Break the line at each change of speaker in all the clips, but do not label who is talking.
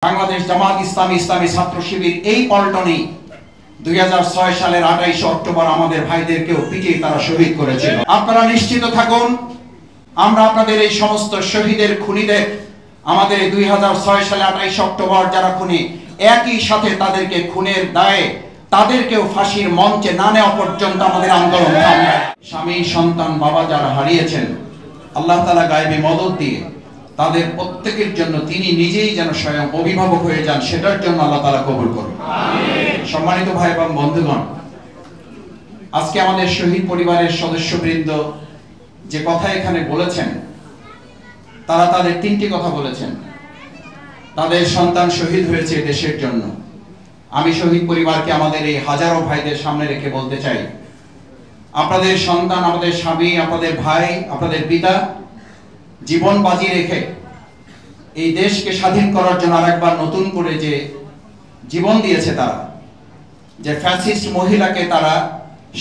বাংলাদেশ জামাত ইসলামী ইসলামী ছাত্র শিবির এই পল্টনে 2006 সালের 28 অক্টোবর আমাদের ভাইদেরকেও পিটিয়ে তারা শহীদ করেছিল। আপনারা নিশ্চিত থাকুন, আমরা আপনাদের এই সমস্ত শহীদের খুনিদের আমাদের 2006 সালে 28 অক্টোবর যারা খুনি, একই সাথে তাদেরকে খুনের দায়ে তাদেরকেও ফাঁসির মঞ্চে না নেওয়া পর্যন্ত আমাদের আন্দোলন থামবে। স্বামী সন্তান বাবা যারা হারিয়েছেন, আল্লাহ তাআলা গায়েবী মদদ দিয়ে তাদের প্রত্যেকের জন্য তিনি নিজেই যেন স্বয়ং অভিভাবক হয়ে যান, সেটার জন্য আল্লাহ তাআলা কবুল করুন। সম্মানিত ভাই এবং বন্ধুগণ, আজকে আমাদের শহীদ পরিবারের সদস্যবৃন্দ যে কথা এখানে বলেছেন, তারা তাদের তিনটি কথা বলেছেন। তাদের সন্তান শহীদ হয়েছে দেশের জন্য। আমি শহীদ পরিবারকে আমাদের এই হাজারো ভাইদের সামনে রেখে বলতে চাই, আপনাদের সন্তান, আমাদের স্বামী, আপনাদের ভাই, আপনাদের পিতা জীবন বাজি রেখে এই দেশকে স্বাধীন করার জন্য আরেকবার নতুন করে যে জীবন দিয়েছে, তারা যে ফ্যাসিস্ট মহিলাকে তারা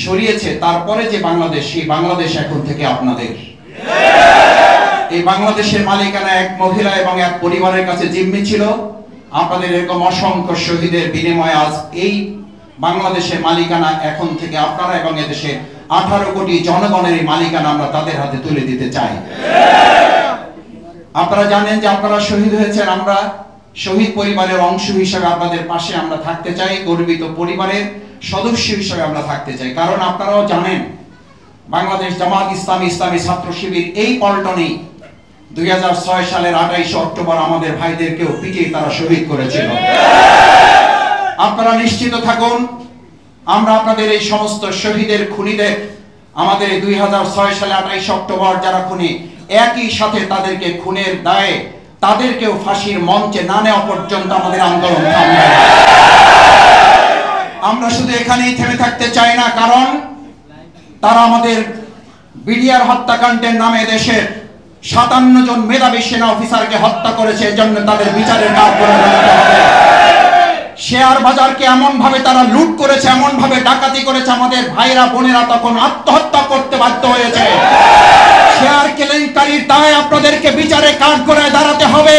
সরিয়েছে, তারপরে যে বাংলাদেশ, সেই বাংলাদেশ এখন থেকে আপনাদের। এই বাংলাদেশের মালিকানা এক মহিলা এবং এক পরিবারের কাছে জিম্মি ছিল। আপনাদের এরকম অসংখ্য শহীদের বিনিময়ে আজ এই বাংলাদেশের মালিকানা এখন থেকে আপনারা এবং এদেশে 18 কোটি জনগণের এই মালিকানা আমরা তাদের হাতে তুলে দিতে চাই। আপনারা জানেন যে আপনারা শহীদ হয়েছেন, আমরা শহীদ পরিবারের অংশ হিসেবে আপনাদের পাশে আমরা থাকতে চাই, গর্বিত পরিবারের সদস্য হিসেবে আমরা থাকতে চাই। কারণ আপনারাও জানেন, বাংলাদেশ জামাত ইসলামী ইসলামী ছাত্র শিবির এই পল্টনে 2006 সালের 28 অক্টোবর আমাদের ভাইদেরকেও পিটিয়ে তারা শহীদ করেছিল। আপনারা নিশ্চিত থাকুন, আমরা আপনাদের এই সমস্ত শহীদের খুনিদের আমাদের 2006 সালে 28 অক্টোবর যারা খুনি, একই সাথে তাদেরকে খুনের দায়ে তাদেরকেও ফাঁসির মঞ্চে না নেওয়া পর্যন্ত আমাদের আন্দোলন থামবে। আমরা শুধু এখানেই থেমে থাকতে চাই না, কারণ তারা আমাদের বিডিআর হত্যাকাণ্ডের নামে দেশের 57 জন মেধাবী সেনা অফিসারকে হত্যা করেছে। এজন্য তাদের বিচারের কাঠগড়ায় নামাতে হবে। শেয়ার বাজারকে এমন ভাবে তারা লুট করেছে, এমন ভাবে ডাকাতি করেছে, আমাদের ভাইরা বোনেরা তখন আত্মহত্যা করতে বাধ্য হয়েছে। শেয়ার কেলেঙ্কারির দায়ে আপনাদেরকে বিচারে কাঠগড়ায় দাঁড়াতে হবে,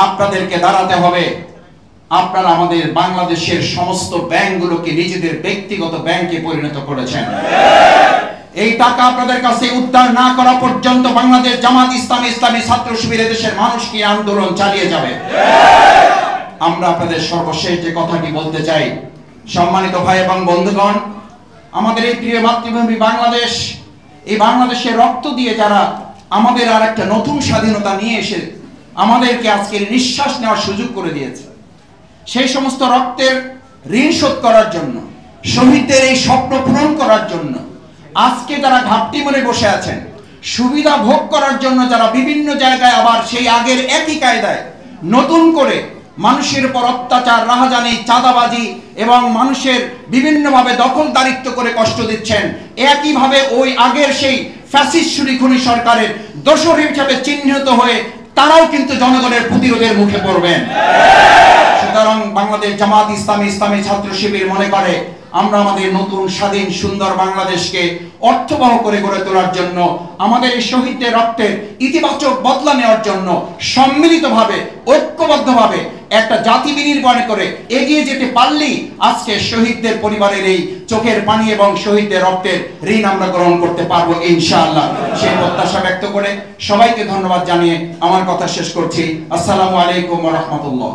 আপনাদেরকে দাঁড়াতে হবে। আপনারা আমাদের বাংলাদেশের সমস্ত ব্যাংকগুলোকে নিজেদের ব্যক্তিগত ব্যাংকে পরিণত করেছেন। এই টাকা আপনাদের কাছে উদ্ধার না করা পর্যন্ত বাংলাদেশ জামাত ইসলামী ইসলামী ছাত্র শিবির দেশের মানুষকে আন্দোলন চালিয়ে যাবে। আমরা আপনাদের সর্বশেষ যে কথাটি বলতে চাই, সম্মানিত ভাই এবং বন্ধুগণ, আমাদের এই প্রিয় মাতৃভূমি বাংলাদেশ, এই বাংলাদেশের রক্ত দিয়ে যারা আমাদের আর একটা নতুন স্বাধীনতা নিয়ে এসে আমাদেরকে আজকের নিঃশ্বাস নেওয়ার সুযোগ করে দিয়েছে, সেই সমস্ত রক্তের ঋণ শোধ করার জন্য, শহীদদের এই স্বপ্ন পূরণ করার জন্য আজকে যারা ঘাপটি মনে বসে আছেন, সুবিধা ভোগ করার জন্য যারা বিভিন্ন জায়গায় আবার সেই আগের একই কায়দায় নতুন করে মানুষের উপর অত্যাচার, রাহাজানি, চাঁদাবাজি এবং মানুষের বিভিন্নভাবে দখলদারিত্ব করে কষ্ট দিচ্ছেন, একইভাবে ওই আগের সেই ফ্যাসিস্ট খুনি সরকারের দোসর হিসেবে চিহ্নিত হয়ে তারাও কিন্তু জনগণের প্রতিরোধের মুখে পড়বেন। সুতরাং বাংলাদেশ জামাত ইসলামী ইসলামী ছাত্র শিবির মনে করে, আমরা আমাদের নতুন স্বাধীন সুন্দর বাংলাদেশকে অর্থবহ করে গড়ে তোলার জন্য, আমাদের এই শহীদদের রক্তের ইতিবাচক বদলা নেওয়ার জন্য সম্মিলিতভাবে, ঐক্যবদ্ধভাবে একটা জাতি বিনির্মাণ করে এগিয়ে যেতে পারলেই আজকে শহীদদের পরিবারের এই চোখের পানি এবং শহীদদের রক্তের ঋণ আমরা গ্রহণ করতে পারবো ইনশাআল্লাহ। সেই প্রত্যাশা ব্যক্ত করে সবাইকে ধন্যবাদ জানিয়ে আমার কথা শেষ করছি। আসসালামু আলাইকুম ওয়া রাহমাতুল্লাহ।